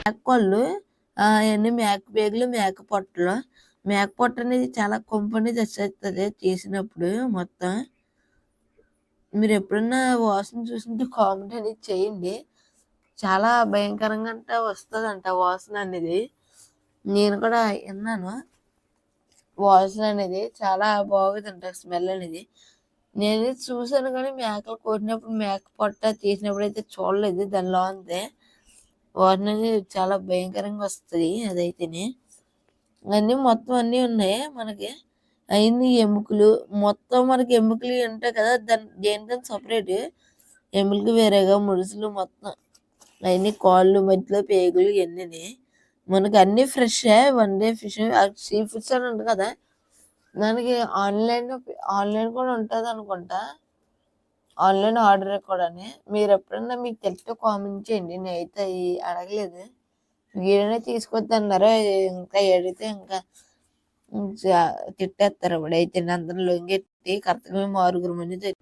మేకకోళ్ళు అవన్నీ మేక పేగులు, మేక పొట్టలు. మేక పొట్ట అనేది చాలా కొంపు అనేది వచ్చేస్తుంది తీసినప్పుడు మొత్తం. మీరు ఎప్పుడన్నా వాసన చూసుంటే కామెంట్ అనేది చేయండి. చాలా భయంకరంగా వస్తుందంట వాసన అనేది. నేను కూడా విన్నాను. వాసన అనేది చాలా బాగుందంట స్మెల్ అనేది. నేను చూసాను కానీ మేకలు కొట్టినప్పుడు మేక పొట్ట తీసినప్పుడు అయితే చూడలేదు. దానిలో ఉంది వాసన అనేది చాలా భయంకరంగా వస్తుంది అదైతేనే. అన్నీ మొత్తం అన్నీ ఉన్నాయి మనకి. అవన్నీ ఎముకలు మొత్తం మనకి ఎముకలు ఉంటాయి కదా, దేనికని సపరేట్ ఎముకలు వేరేగా, ముడుసులు మొత్తం అవన్నీ కాళ్ళు మధ్యలో పేగులు ఇవన్నీ మనకి అన్నీ fresh. One day fish sea foods అని ఉంది కదా, దానికి ఆన్లైన్ కూడా ఉంటుంది అనుకుంటా. ఆన్లైన్ ఆర్డర్ కూడా. మీరు ఎప్పుడన్నా మీకు తెలిస్తే కామెంట్ చేయండి. నేనైతే అడగలేదు. వీడనే తీసుకొద్దన్నారు. ఇంకా అడిగితే ఇంకా తిట్టేస్తారు. ఇప్పుడైతే అందరం లొంగెట్టి కరెక్ట్గా మేము 6 మంది.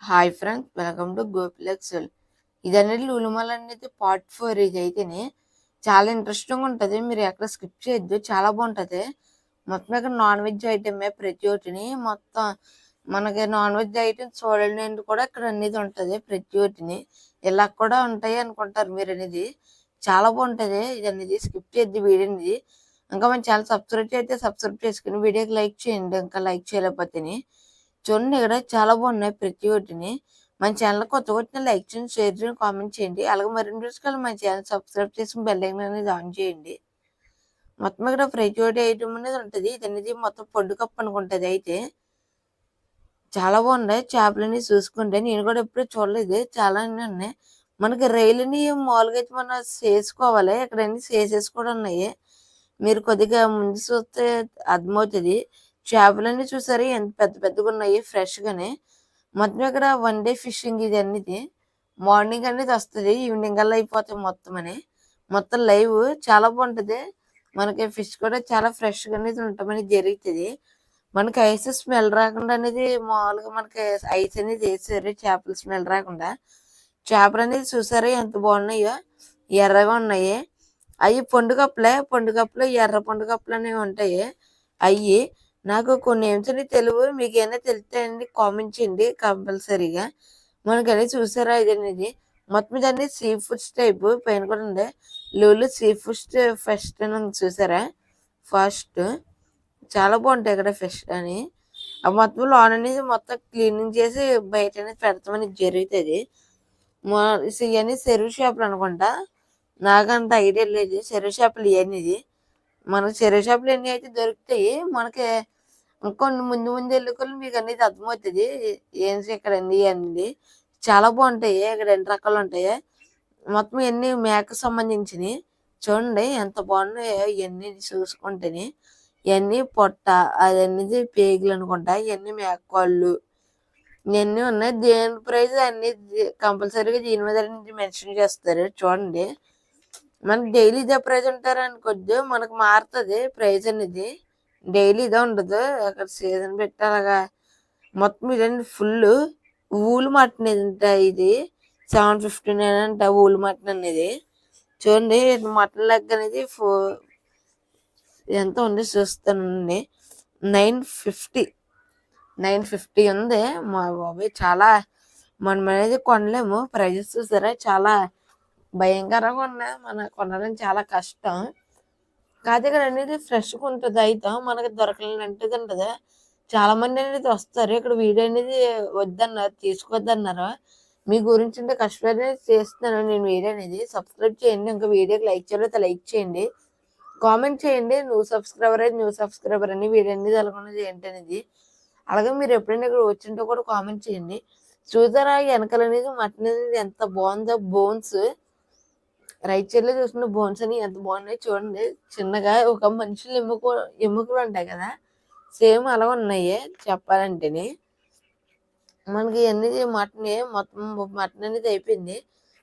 హాయ్ ఫ్రెండ్స్, వెల్కమ్ టు గోపిలక్సల్. ఇది అనేది లులుమాల్ అనేది పార్ట్ 4. ఇది అయితేనే చాలా ఇంట్రెస్టింగ్ ఉంటుంది. మీరు ఎక్కడ స్కిప్ చేయొద్దు, చాలా బాగుంటుంది. మొత్తం ఇక్కడ నాన్ వెజ్ ఐటమే ప్రతి ఒక్కటిని. మొత్తం మనకి నాన్ వెజ్ ఐటమ్ చూడండి కూడా ఇక్కడ అనేది ఉంటుంది ప్రతి ఒక్కటిని. ఇలా కూడా ఉంటాయి అనుకుంటారు మీరు అనేది. చాలా బాగుంటుంది ఇది అనేది. స్కిప్ చేయొద్దు వీడియో అనేది. ఇంకా మన ఛానల్ సబ్స్క్రైబ్ చేస్తే సబ్స్క్రైబ్ చేసుకుని వీడియోకి లైక్ చేయండి. ఇంకా లైక్ చేయలేకపోతే చూడండి, ఇక్కడ చాలా బాగున్నాయి ప్రతి ఒక్కటిని. మన ఛానల్ కొత్త వచ్చిన లైక్ చేయండి, షేర్ చేయండి, కామెంట్ చేయండి. అలాగే మరిన్ని రోజులు మన ఛానల్ సబ్స్క్రైబ్ చేసి బెల్ ఐకాన్ అనేది ఆన్ చేయండి. మొత్తం ఇక్కడ ప్రతి ఒక్కటి ఐటమ్ అనేది ఉంటుంది. ఇది అనేది మొత్తం పొడ్డు కప్పు అనుకుంటుంది. అయితే చాలా బాగున్నాయి చేపలని చూసుకుంటే. నేను కూడా ఎప్పుడూ చూడలేదు, చాలా ఉన్నాయి. మనకి రైలుని మామూలుగా అయితే మనం చేసుకోవాలి. ఇక్కడ అన్ని సేసెస్ కూడా ఉన్నాయి. మీరు కొద్దిగా ముందు చూస్తే అర్థమవుతుంది. చేపలన్నీ చూసారు ఎంత పెద్ద పెద్దగా ఉన్నాయి ఫ్రెష్గానే. మొత్తం ఇక్కడ వన్ డే ఫిషింగ్ ఇది అనేది. మార్నింగ్ అనేది వస్తుంది, ఈవినింగ్ అలా అయిపోతాయి మొత్తం లైవ్. చాలా బాగుంటుంది. మనకి ఫిష్ కూడా చాలా ఫ్రెష్గా అనేది ఉండటం జరుగుతుంది. మనకి ఐస్ స్మెల్ రాకుండా అనేది మామూలుగా మనకి ఐస్ అనేది వేసారు చేపల స్మెల్ రాకుండా. చేపలు అనేది చూసారా ఎంత బాగున్నాయో, ఎర్రగా ఉన్నాయి. అవి పొండు కప్పులు ఎర్ర పొండు కప్పులు అనేవి ఉంటాయి. అవి నాకు కొన్ని నేమ్స్ అని తెలుగు, మీకు ఏమైనా తెలిస్తే అండి కామెంట్ చేయండి కంపల్సరీగా. మనకనేది చూసారా ఇది అనేది మొత్తం ఇదన్నీ సీ ఫుడ్స్ టైప్. పైన కూడా ఉంది లూలు సీ ఫుడ్స్ ఫస్ట్ అని చూసారా. ఫస్ట్ చాలా బాగుంటాయి ఇక్కడ ఫిష్ అని. ఆ మొత్తం లోన్ అనేది మొత్తం క్లీనింగ్ చేసి బయట అనేది పెడతామని జరుగుతుంది. ఇవన్నీ చెరువు చేపలు అనుకుంటా, నాకంత ఐడియా లేదు. చెరువు చేపలు ఇవన్నీ మనకు చెరువు చేపలు ఎన్ని అయితే దొరుకుతాయి. మనకి కొన్ని ముందు వెళ్ళుకొని మీకు అనేది అర్థమవుతుంది ఏం ఇక్కడ అన్ని చాలా బాగుంటాయి. ఇక్కడ 2 రకాలు ఉంటాయి. మొత్తం ఎన్ని మేకకు సంబంధించినవి చూడండి ఎంత బాగున్నాయో. ఇవన్నీ చూసుకుంటేనే ఇవన్నీ పొట్ట అది అనేది పేగులు అనుకుంటా. ఇవన్నీ మేకకాళ్ళు ఇవన్నీ ఉన్నాయి. దేని ప్రైజ్ అన్ని కంపల్సరీగా దీని మీద నుంచి మెన్షన్ చేస్తారు. చూడండి, మనకి డైలీ ఇదే ప్రైజ్ ఉంటారు అనుకోద్దు, మనకు మారుతుంది ప్రైజ్ అనేది. డైలీ ఇదే ఉండదు, అక్కడ సీజన్ పెట్టాలగా. మొత్తం ఇదండి ఫుల్ ఊలు మటన్ ఇది 759 అంట ఊలు మటన్ అనేది. చూడండి మటన్ లెగ్ అనేది ఎంత ఉంది చూస్తానండి. 950 ఉంది. మా బాబాయ్ చాలా మనం అనేది కొనలేము. ప్రైజెస్ చూసారా చాలా భయంకరంగా ఉన్నాయి. మనకు కొనడం చాలా కష్టం. కాదు ఇక్కడ అనేది ఫ్రెష్గా ఉంటుంది. అయితే మనకి దొరకలేనంటది ఉంటుంది. చాలా మంది అనేది వస్తారు ఇక్కడ. వీడియో అనేది వద్దన్నారు, తీసుకోవద్దన్నారు. మీ గురించి అంటే కష్టపడి చేస్తున్నాను నేను వీడియో అనేది. సబ్స్క్రైబ్ చేయండి, ఇంకా వీడియోకి లైక్ చేయలేదు లైక్ చేయండి, కామెంట్ చేయండి. న్యూ సబ్స్క్రైబర్ అని వీడియో అనేది అనుకున్నది ఏంటి అనేది. అలాగే మీరు ఎప్పుడైనా ఇక్కడ వచ్చింటో కూడా కామెంట్ చేయండి. చూసారా వెనకాల అనేది మటన్ అనేది ఎంత బాగుందో. బోన్స్ రైట్ సైడ్ లో చూసుకుంటే బోన్స్ అని ఎంత బాగున్నాయి చూడండి. చిన్నగా ఒక మనుషులు ఎముకలు ఉంటాయి కదా, సేమ్ అలా ఉన్నాయి చెప్పాలంటేనే. మనకి అన్ని మటన్ మొత్తం మటన్ అనేది అయిపోయింది.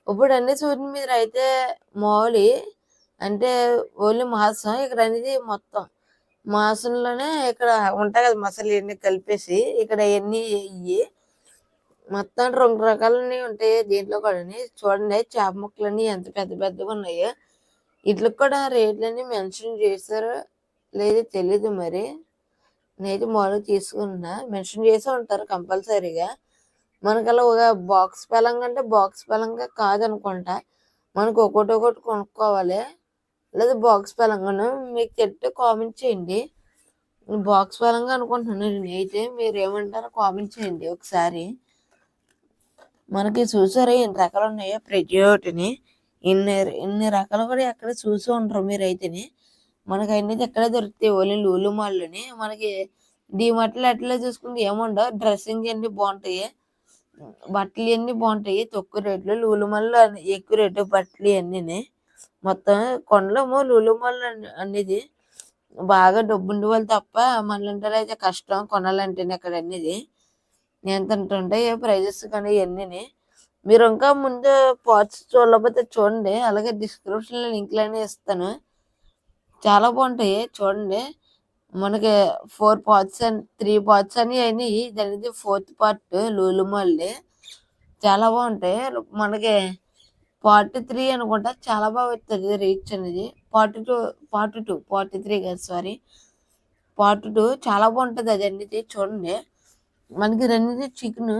ఇప్పుడు అన్ని చూడండి మీరు అయితే మౌలి అంటే ఓన్లీ మాంసం ఇక్కడ అనేది మొత్తం మాంసంలోనే ఇక్కడ ఉంటాయి కదా మసాలా ఇవన్నీ కలిపేసి ఇక్కడ ఇవన్నీ ఇవి మొత్తం 2 రకాలన్నీ ఉంటాయి దీంట్లో కూడాని. చూడండి చేప ముక్కలన్నీ ఎంత పెద్ద పెద్దగా ఉన్నాయో. ఈట్లికి కూడా రేట్లన్నీ మెన్షన్ చేశారో లేదో తెలీదు మరి. నేనైతే మామూలుగా తీసుకున్నా. మెన్షన్ చేసే ఉంటారు కంపల్సరీగా. మనకలా ఒక బాక్స్ పలంగా అంటే బాక్స్ పలంగా కాదనుకుంటా. మనకు ఒకటి కొనుక్కోవాలి. లేదా బాక్స్ పలంగాను మీకు తెలిస్తే కామెంట్ చేయండి. బాక్స్ పరంగా అనుకుంటున్నాను నేనైతే. మీరేమంటారో కామెంట్ చేయండి ఒకసారి. మనకి చూసారా ఎన్ని రకాలు ఉన్నాయో ప్రతి ఒక్కటిని. ఇన్ని రకాలు కూడా ఎక్కడ చూసి ఉండరు మీరైతేని. మనకి అనేది ఎక్కడే దొరుకుతాయి ఓన్లీ లూలు మాల్లోని. మనకి డీమార్ట్లో అట్లా చూసుకుంటే ఏముండవు. డ్రెస్సింగ్ అన్నీ బాగుంటాయి, బట్టలు అన్నీ బాగుంటాయి తక్కువ రేట్లు. లూలు మాల్లో ఎక్కువ రేటు బట్టలు అన్నీ. మొత్తం కొనలేము లూలు మాల్ అనేది. బాగా డబ్బుండే వాళ్ళు తప్ప మనలాంటి అయితే కష్టం కొనాలంటేనే అక్కడ అనేది. ఎంత ఉంటాయి ప్రైజెస్ కానీ ఇవన్నీ. మీరు ఇంకా ముందు పార్ట్స్ చూడలేకపోతే చూడండి. అలాగే డిస్క్రిప్షన్లో లింక్లన్నీ ఇస్తాను. చాలా బాగుంటాయి చూడండి. మనకి 4 పార్ట్స్ అండ్ 3 పార్ట్స్ అని అయినాయి. దానిది 4th పార్ట్ లూలు మాల్ది. చాలా బాగుంటాయి. మనకి పార్ట్ 3 అనుకుంటా చాలా బాగా వస్తుంది రీచ్ అనేది. పార్ట్ 2 పార్ట్ 3 కాదు సారీ. పార్ట్ 2 చాలా బాగుంటుంది అది అనేది చూడండి. మనకి రెండింటి చికెన్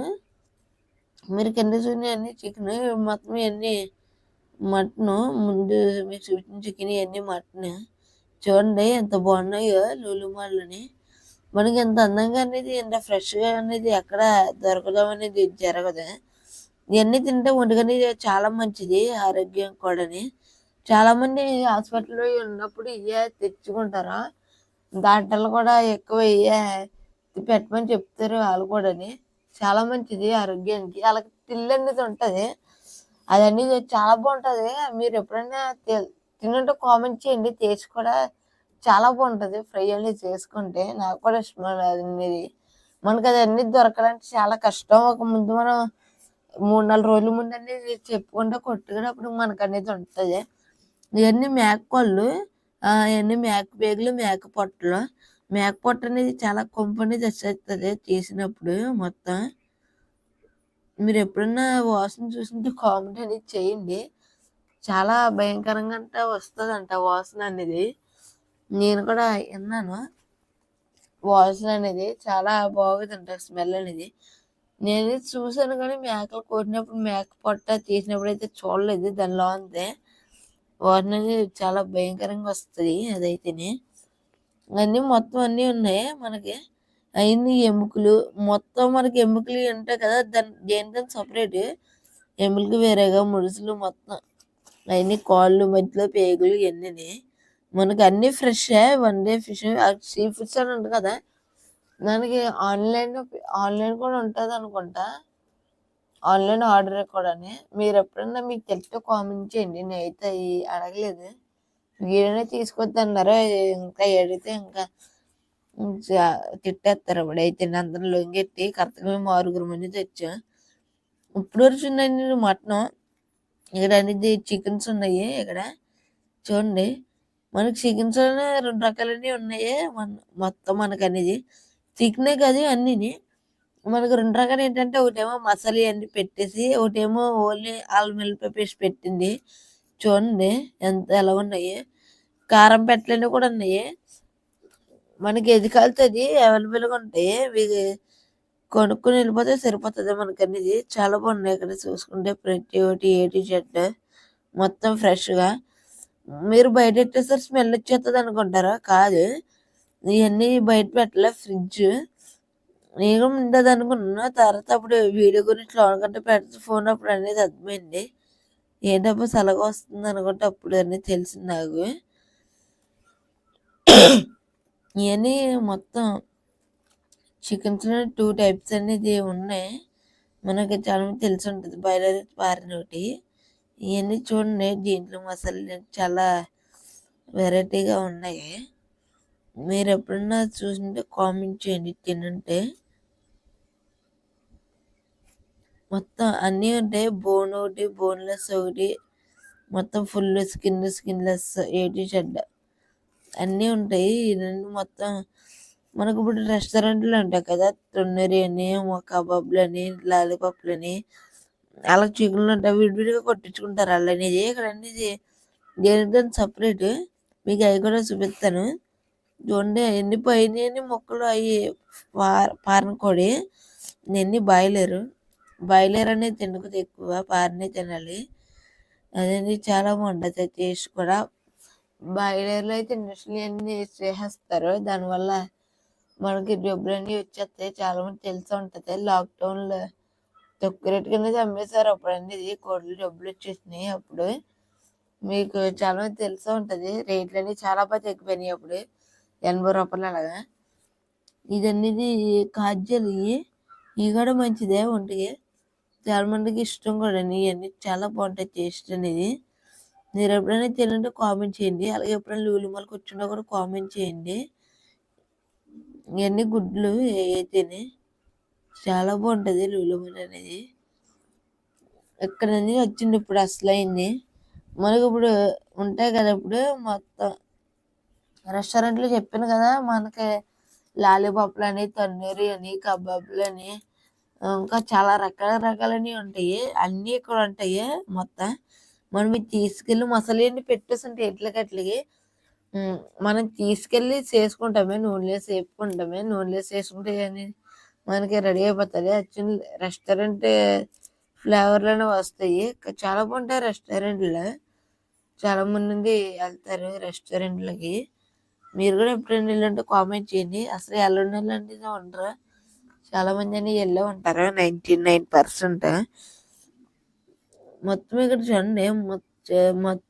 మీరు కింద చూడండి అన్ని చికెన్ మొత్తం ఇవన్నీ మటన్. ముందు మీకు చూపించిన చికెన్ ఇవన్నీ మటన్. చూడండి ఎంత బాగున్నాయో లూలు మాల్లోని. మనకి ఎంత అందంగా అనేది ఎంత ఫ్రెష్గా అనేది ఎక్కడ దొరకడం అనేది జరగదు. ఇవన్నీ తింటే ఒంటికని చాలా మంచిది ఆరోగ్యం కూడాని. చాలామంది హాస్పిటల్లో ఉన్నప్పుడు ఇవే తెచ్చుకుంటారా. డాక్టర్లు కూడా ఎక్కువ ఇవే పెట్టమని చెప్తారు వాళ్ళు కూడాని. చాలా మంచిది ఆరోగ్యానికి. అలాగే తిల్లు అనేది ఉంటుంది. అదన్నీ చాలా బాగుంటుంది. మీరు ఎప్పుడైనా తినుంటే కామెంట్ చేయండి. టేస్ట్ కూడా చాలా బాగుంటుంది ఫ్రై అనేది చేసుకుంటే. నాకు కూడా ఇష్టం అది అనేది. మనకు అది అన్నీ దొరకాలంటే చాలా కష్టం. ఒక ముందు మనం 3-4 రోజుల ముందు అనేది చెప్పుకుంటే కొట్టుకున్నప్పుడు మనకు అనేది ఉంటుంది. ఇవన్నీ మేకకోళ్ళు, ఇవన్నీ మేక పేగులు, మేక పొట్టలు. మేక పొట్ట అనేది చాలా కొంపు అనేది వచ్చేస్తుంది తీసినప్పుడు మొత్తం. మీరు ఎప్పుడన్నా వాసన చూసింటే కామెంట్ అనేది చేయండి. చాలా భయంకరంగా అంటే వస్తుందంట వాసన అనేది. నేను కూడా విన్నాను. వాసన అనేది చాలా బాగుందంట స్మెల్ అనేది. నేను చూసాను కానీ మేకలు కొట్టినప్పుడు మేక పొట్ట తీసినప్పుడు అయితే చూడలేదు. దానిలో ఉంది వాసన అనేది చాలా భయంకరంగా వస్తుంది అదైతేనే. అన్నీ మొత్తం అన్నీ ఉన్నాయి మనకి. అవన్నీ ఎముకలు మొత్తం మనకి ఎముకలు ఉంటాయి కదా. దేనితో సపరేట్ ఎముకలు వేరేగా ముడుసులు మొత్తం అవన్నీ కాళ్ళు మధ్యలో పేగులు ఇవన్నీ. మనకి అన్నీ fresh 1 day fish sea foods అని ఉంది కదా. దానికి ఆన్లైన్ కూడా ఉంటుంది అనుకుంటా. ఆన్లైన్ ఆర్డర్ కూడా. మీరు ఎప్పుడన్నా మీకు తెలిస్తే కామెంట్ చేయండి. నేనైతే అడగలేదు. వీడియోనే తీసుకొద్దన్నారు. ఇంకా అడిగితే ఇంకా తిట్టేస్తారు. ఇప్పుడైతే అందరం లొంగెట్టి కరెక్ట్గా మేము 6 మంది తెచ్చాం. ఇప్పుడు వచ్చిందండి మటన్. ఇక్కడ అనేది చికెన్స్ ఉన్నాయి ఇక్కడ చూడండి. మనకి చికెన్స్ 2 రకాలన్నీ ఉన్నాయి. మొత్తం మనకు అనేది చికెనే కాదు అన్నీని. మనకు 2 రకాలు ఏంటంటే ఒకటేమో మసాలా అన్నీ పెట్టేసి, ఒకటేమో ఓన్లీ అల్లం వెల్లుల్లి పేస్ట్ పెట్టింది. చూడండి ఎలా ఉన్నాయి. కారం పెట్టలేనివి కూడా ఉన్నాయి. మనకి ఏది కలితే అది అవైలబుల్గా ఉంటాయి. ఇవి కొనుక్కొని వెళ్ళిపోతే సరిపోతుంది మనకి అనేది. చాలా బాగున్నాయి ఇక్కడ చూసుకుంటే ప్రతి ఒక్కటి A to Z మొత్తం ఫ్రెష్గా. మీరు బయట పెట్టేసరి స్మెల్ వచ్చేస్తుంది అనుకుంటారా. కాదు, ఇవన్నీ బయట పెట్టలే ఫ్రిడ్జ్. నేను ముందు అది అనుకున్నా. తర్వాత అప్పుడు వీడియో గురించి లోనకంటే పెడితే ఫోన్ అప్పుడు అనేది అర్థమైంది. ఏంటప్పుడు సలగా వస్తుంది అనుకుంటే అప్పుడు అనేది తెలిసింది నాకు. ఇవన్నీ మొత్తం చికెన్స్లో 2 టైప్స్ అనేది ఉన్నాయి. మనకి చాలా మంది తెలిసి ఉంటుంది బాయిలర్ పారిన ఒకటి. ఇవన్నీ చూడండి దీంట్లో మసాలా చాలా వెరైటీగా ఉన్నాయి. మీరు ఎప్పుడన్నా చూసింటే కామెంట్ చేయండి తినుంటే. మొత్తం అన్నీ ఉంటాయి. బోన్ ఒకటి, బోన్లెస్ ఒకటి, మొత్తం ఫుల్ స్కిన్లెస్ ఏటి చెడ్డ అన్నీ ఉంటాయి. ఇవన్నీ మొత్తం మనకు ఇప్పుడు రెస్టారెంట్లు ఉంటాయి కదా, తొన్నూరి అని, కబాబ్లని, లాలీపాప్లని, అలా చికెన్లు ఉంటాయి. విడివిడిగా కొట్టించుకుంటారు వాళ్ళనేది. ఇక్కడ అనేది దేనికి సపరేట్. మీకు అవి కూడా చూపిస్తాను చూడండి. ఎన్ని పైన మొక్కలు అవి పారనకోడి, ఎన్ని బాయిలర్ అనేది తినకూడదు, ఎక్కువ పారనే తినాలి. అదేంటి చాలా బాగుంటుంది టేస్ట్ కూడా. బాయిలర్లో అయితే ఇండస్ట్రీ అన్ని చేసేస్తారు, దానివల్ల మనకి జబ్బులన్నీ వచ్చేస్తాయి. చాలా మంది తెలిసి ఉంటుంది. లాక్డౌన్లో తక్కువ రేటుకి అనేది అమ్మేశారు అప్పుడు అనేది, కోళ్ళు జబ్బులు వచ్చేసినాయి అప్పుడు. మీకు చాలా మంది తెలిసే ఉంటుంది. రేట్లు అనేవి చాలా బాగా తగ్గిపోయినాయి అప్పుడు, 80 రూపాయలు అలాగా. ఇది అనేది కాజలు, ఇవి కూడా మంచిదే ఒంటికి. చాలా మందికి ఇష్టం కూడా. ఇవన్నీ చాలా బాగుంటాయి టేస్ట్ అనేది. మీరు ఎప్పుడైనా తినండి, కామెంట్ చేయండి. అలాగే ఎప్పుడైనా లూలుమాలకు వచ్చినా కూడా కామెంట్ చేయండి. ఇవన్నీ గుడ్లు అయితేనే చాలా బాగుంటుంది లూలుమాల్ అనేది. ఇక్కడ నుంచి వచ్చింది ఇప్పుడు అసలు అయింది. మనకి ఇప్పుడు ఉంటాయి కదా, ఇప్పుడు మొత్తం రెస్టారెంట్లు చెప్పాను కదా, మనకి లాలీపాప్లు అని, తన్నూరి అని, కబాబ్లు అని, ఇంకా చాలా రకాలని ఉంటాయి. అన్నీ ఇక్కడ ఉంటాయి మొత్తం. మనం ఇది తీసుకెళ్ళి మసాలా పెట్టేసి ఉంటాయి ఎట్లకి. మనం తీసుకెళ్ళి చేసుకుంటామే, నూనెలో వేపుకుంటామే. నూనెలో వేసుకుంటే కానీ మనకి రెడీ అయిపోతుంది. యాక్చువల్లీ రెస్టారెంట్ ఫ్లేవర్లోనే వస్తాయి. చాలా బాగుంటాయి రెస్టారెంట్లో. చాలా మంది వెళ్తారు రెస్టారెంట్లకి. మీరు కూడా ఎప్పుడైనా వెళ్ళంటే కామెంట్ చేయండి. అసలు వెళ్ళండి ఉండరు, చాలా మంది అని వెళ్ళే ఉంటారు, 99%. మొత్తం ఇక్కడ చూడండి, మొత్తం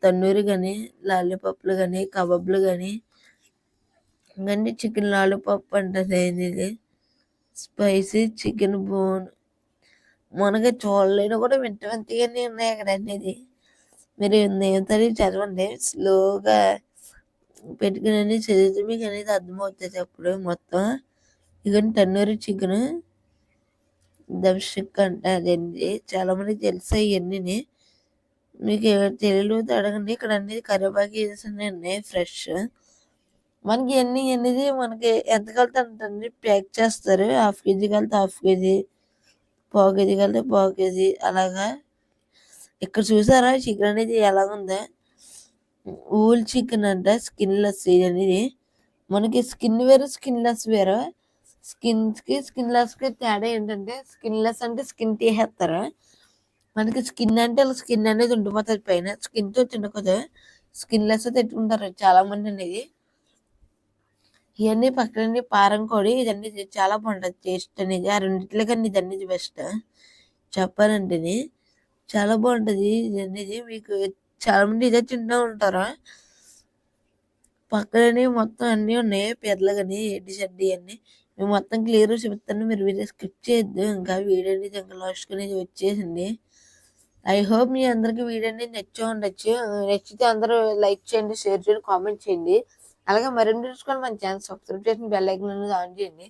తన్నూరి కానీ, లాలీపాప్లు కానీ, కబాబ్లు కానీ, ఇవన్నీ చికెన్ లాలీపాప్ అంటుంది. ఇది స్పైసీ చికెన్ బోన్. మనకి చూడలేని కూడా వింతగానే ఉన్నాయి అక్కడ అనేది. మీరు నేతని చదవండి, స్లోగా పెట్టుకుని చదివితే మీకు అనేది అర్థమవుతుంది అప్పుడు మొత్తం. ఇవన్నీ తన్నూరి చికెన్ దమ్ స్టిక్ అంటే అదండి. చాలా మందికి తెలుసు ఇవన్నీ. మీకు తెలియదు అడగండి. ఇక్కడ అనేది కరివేపాకు వేసానండి ఫ్రెష్. మనకి ఇవన్నీ అనేది మనకి ఎంత కలితే అంతండి ప్యాక్ చేస్తారు. హాఫ్ కేజీ కలితే హాఫ్ కేజీ, పావు కేజీ కలితే పావు కేజీ అలాగా. ఇక్కడ చూసారా చికెన్ అనేది ఎలాగుందో. ఊల్ చికెన్ అంట, స్కిన్లెస్ అనేది. మనకి స్కిన్ వేరు, స్కిన్లెస్ వేరు. స్కిన్లెస్కి తేడా ఏంటంటే, స్కిన్లెస్ అంటే స్కిన్ తీసేస్తారు. మనకి స్కిన్ అంటే స్కిన్ అనేది ఉండిపోతుంది పైన, స్కిన్తో తినకూడదు, స్కిన్లెస్ తెచ్చుకుంటారు చాలా మంది అనేది. ఇవన్నీ పక్కన పారం కోడి, ఇదన్నీ చాలా బాగుంటుంది టేస్ట్ అనేది. ఆ రెండింటిలో కానీ ఇది అనేది బెస్ట్ చెప్పాలంటే. చాలా బాగుంటుంది ఇది అనేది. మీకు చాలా మంది ఇదే తింటూ ఉంటారు. పక్కనే మొత్తం అన్నీ ఉన్నాయి, పెద్దలు కానీ ఎడ్డి షడ్డి అన్నీ. మేము మొత్తం క్లియర్ చెప్తాను, మీరు వీడియో స్కిప్ చేయొద్దు. ఇంకా వీడియో అనేది ఇంకా లాస్ట్ అనేది వచ్చేసింది. ఐ హోప్ మీ అందరికి వీడియో అనేది నచ్చే ఉండొచ్చు. నచ్చితే అందరూ లైక్ చేయండి, షేర్ చేయండి, కామెంట్ చేయండి. అలాగే మరిన్ని చూసుకొని మన ఛానల్ సబ్స్క్రైబ్ చేసి బెల్ ఐకాన్ అనేది ఆన్ చేయండి.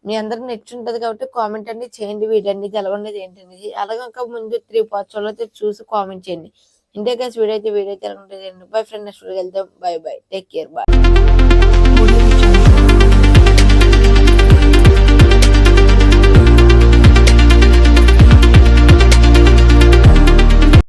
మీ అందరికి నచ్చి ఉంటుంది కాబట్టి కామెంట్ అనేది చేయండి. వీడియో అనేది ఎలా ఉండేది ఏంటనేది. అలాగే ఇంకా ముందు 3 parts అయితే చూసి కామెంట్ చేయండి. ఇంతే కదా వీడియో అయితే ఎలా ఉంటుంది. బై ఫ్రెండ్, నెక్స్ట్ వీడియోకి వెళ్తాం. Bye take care, bye.